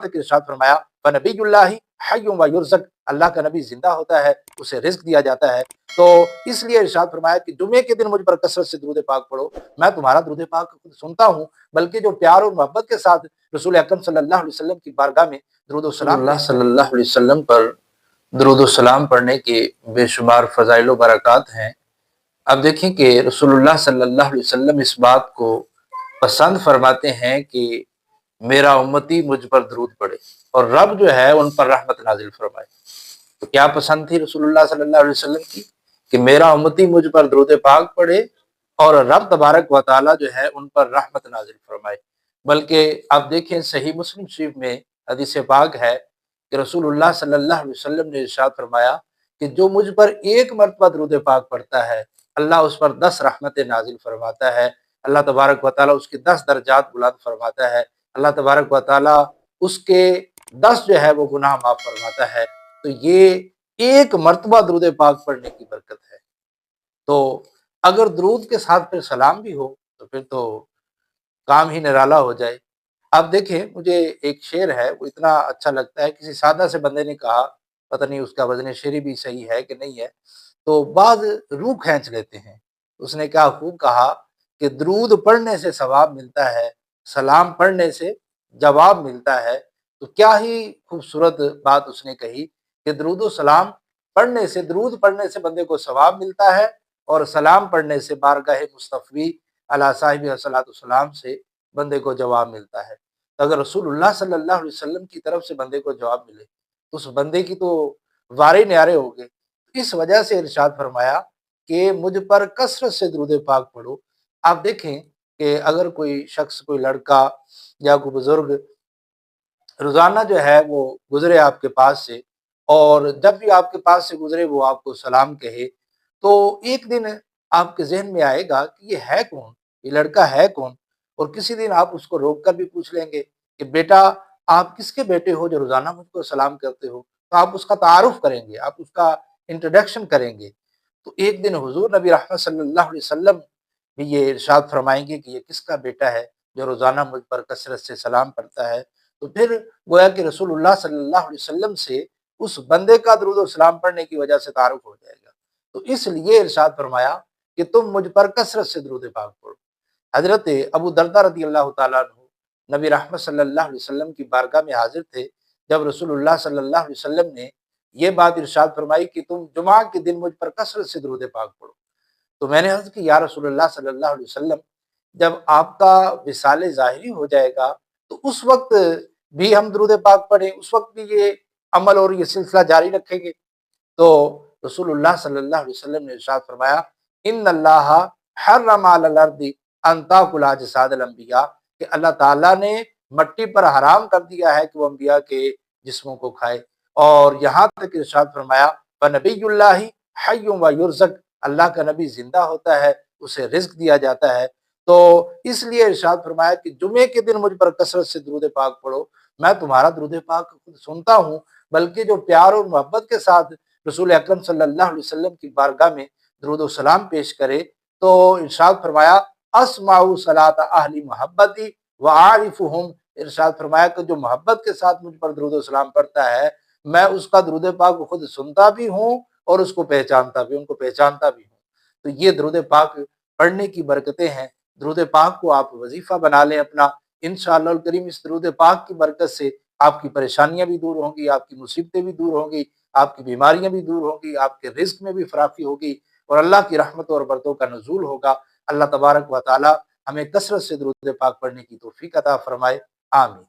تک ارشاد فرمایا فنبیُّ حی و یرزق، اللہ کا نبی زندہ ہوتا ہے، اسے رزق دیا جاتا ہے۔ تو اس لیے ارشاد فرمایا کہ جمعے کے دن مجھ پر کثرت سے درود پاک پڑھو، میں تمہارا درود پاک خود سنتا ہوں، بلکہ جو پیار اور محبت کے ساتھ رسول اکرم صلی اللہ علیہ وسلم کی بارگاہ میں درود و سلام اللہ صلی اللہ علیہ وسلم پر درود و سلام پڑھنے کے بے شمار فضائل و برکات ہیں۔ اب دیکھیں کہ رسول اللہ صلی اللہ علیہ وسلم اس بات کو پسند فرماتے ہیں کہ میرا امتی مجھ پر درود پڑھے اور رب جو ہے ان پر رحمت نازل فرمائے۔ تو کیا پسند تھی رسول اللہ صلی اللہ علیہ وسلم کی؟ کہ میرا امتی مجھ پر درود پاک پڑھے اور رب تبارک و تعالی جو ہے ان پر رحمت نازل فرمائے۔ بلکہ آپ دیکھیں صحیح مسلم شریف میں حدیث پاک ہے کہ رسول اللہ صلی اللہ علیہ وسلم نے ارشاد فرمایا کہ جو مجھ پر ایک مرتبہ درود پاک پڑھتا ہے اللہ اس پر 10 رحمتیں نازل فرماتا ہے، اللہ تبارک و تعالیٰ اس کے 10 درجات بلند فرماتا ہے، اللہ تبارک و تعالیٰ اس کے 10 جو ہے وہ گناہ معاف فرماتا ہے۔ تو یہ ایک مرتبہ درود پاک پڑھنے کی برکت ہے۔ تو اگر درود کے ساتھ پھر سلام بھی ہو تو پھر تو کام ہی نرالا ہو جائے۔ اب دیکھیں مجھے ایک شعر ہے وہ اتنا اچھا لگتا ہے، کسی سادہ سے بندے نے کہا، پتہ نہیں اس کا وزن شعری بھی صحیح ہے کہ نہیں ہے، تو بعض روح کھینچ لیتے ہیں۔ اس نے کیا خوب کہا کہ درود پڑھنے سے ثواب ملتا ہے، سلام پڑھنے سے جواب ملتا ہے۔ تو کیا ہی خوبصورت بات اس نے کہی کہ درود و سلام پڑھنے سے، درود پڑھنے سے بندے کو ثواب ملتا ہے اور سلام پڑھنے سے بارگاہ مصطفی علی صاحب الصلاۃ والسلام سے بندے کو جواب ملتا ہے۔ تو اگر رسول اللہ صلی اللہ علیہ وسلم کی طرف سے بندے کو جواب ملے تو اس بندے کی تو وارے نیارے ہو گئے۔ اس وجہ سے ارشاد فرمایا کہ مجھ پر کثرت سے درود پاک پڑھو۔ آپ دیکھیں کہ اگر کوئی شخص، کوئی لڑکا یا کوئی بزرگ روزانہ جو ہے وہ گزرے آپ کے پاس سے، اور جب بھی آپ کے پاس سے گزرے وہ آپ کو سلام کہے، تو ایک دن آپ کے ذہن میں آئے گا کہ یہ ہے کون، یہ لڑکا ہے کون، اور کسی دن آپ اس کو روک کر بھی پوچھ لیں گے کہ بیٹا آپ کس کے بیٹے ہو جو روزانہ مجھ کو سلام کرتے ہو، تو آپ اس کا تعارف کریں گے، آپ اس کا انٹروڈکشن کریں گے۔ تو ایک دن حضور نبی رحمت صلی اللہ علیہ وسلم بھی یہ ارشاد فرمائیں گے کہ یہ کس کا بیٹا ہے جو روزانہ مجھ پر کثرت سے سلام پڑھتا ہے۔ تو پھر گویا کہ رسول اللہ صلی اللہ علیہ وسلم سے اس بندے کا درود و سلام پڑھنے کی وجہ سے تعارف ہو جائے گا۔ تو اس لیے ارشاد فرمایا کہ تم مجھ پر کثرت سے درود پاک پڑھو۔ حضرت ابو درداء رضی اللہ تعالیٰ عنہ نبی رحمت صلی اللہ علیہ وسلم کی بارگاہ میں حاضر تھے جب رسول اللہ صلی اللہ علیہ وسلم نے یہ بات ارشاد فرمائی کہ تم جمعہ کے دن مجھ پر کثرت سے درود پاک پڑھو۔ تو میں نے عرض کی یا رسول اللہ صلی اللہ علیہ وسلم، جب آپ کا وصال ظاہری ہو جائے گا تو اس وقت بھی ہم درود پاک پڑھیں، اس وقت بھی یہ عمل اور یہ سلسلہ جاری رکھیں گے؟ تو رسول اللہ صلی اللہ علیہ وسلم نے ارشاد فرمایا ان اللہ حرم علی الارض ان تاکل اجساد الانبیاء، کہ اللہ تعالیٰ نے مٹی پر حرام کر دیا ہے کہ وہ انبیاء کے جسموں کو کھائے، اور یہاں تک ارشاد فرمایا فنبی اللہ حی و یرزق، اللہ کا نبی زندہ ہوتا ہے، اسے رزق دیا جاتا ہے۔ تو اس لیے ارشاد فرمایا کہ جمعے کے دن مجھ پر کثرت سے درود پاک پڑھو، میں تمہارا درود پاک خود سنتا ہوں، بلکہ جو پیار اور محبت کے ساتھ رسول اکرم صلی اللہ علیہ وسلم کی بارگاہ میں درود و سلام پیش کرے، تو ارشاد فرمایا اسمع صلاۃ اہل محبتی وعارفہم، ارشاد فرمایا کہ جو محبت کے ساتھ مجھ پر درود و سلام پڑھتا ہے میں اس کا درود پاک خود سنتا بھی ہوں اور اس کو پہچانتا بھی، ان کو پہچانتا بھی ہوں۔ تو یہ درود پاک پڑھنے کی برکتیں ہیں۔ درود پاک کو آپ وظیفہ بنا لیں اپنا، انشاءاللہ الکریم اس درود پاک کی برکت سے آپ کی پریشانیاں بھی دور ہوں گی، آپ کی مصیبتیں بھی دور ہوں گی، آپ کی بیماریاں بھی دور ہوں گی، آپ کے رزق میں بھی فراخی ہوگی، اور اللہ کی رحمت اور برکتوں کا نزول ہوگا۔ اللہ تبارک و تعالی ہمیں کثرت سے درود پاک پڑھنے کی توفیق عطا فرمائے، آمین۔